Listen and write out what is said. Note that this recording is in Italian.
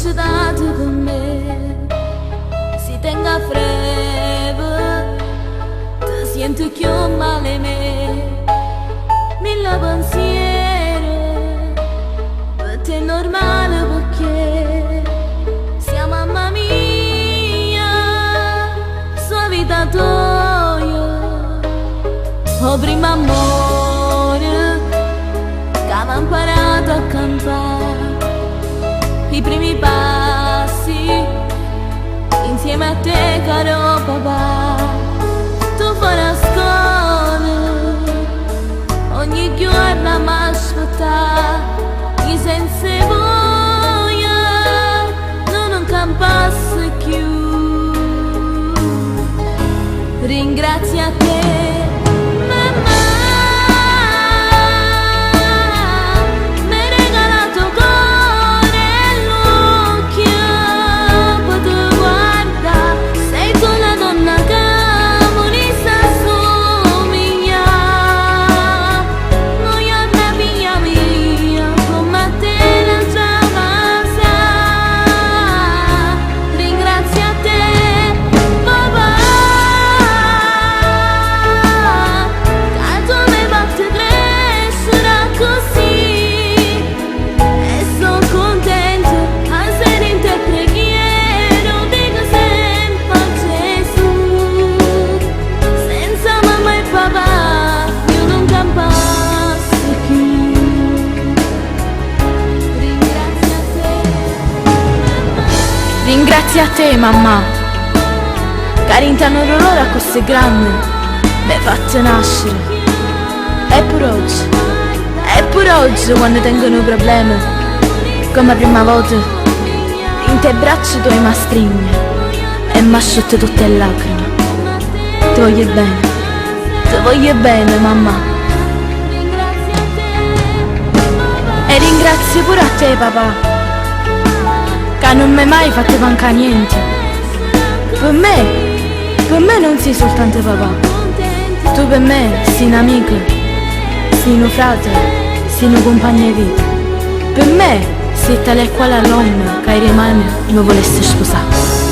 state con me, si tenga freve, ti sento più male me, mille pensieri, per te è normale perché sia mamma mia, sua vita tua, o prima amore, che aveva imparato a cantare i primi passi insieme a te, caro papà. Tu farai scuola ogni giorno mi aspettare, io senza voglia non campassi più. Ringrazio a te, grazie a te mamma, che all'interno dell'ora così grande mi hai fatto nascere. E pure oggi quando tengono problemi, come la prima volta, in te braccia tu mi stringi e mi asciutti tutte le lacrime. Ti voglio bene mamma. E ringrazio pure a te papà, che non mi hai mai fatto mancare niente. Per me non sei soltanto papà, tu per me sei un'amica, sei un frate, sei un compagno di vita. Per me sei tale e quale l'uomo che rimane mi volesse sposare.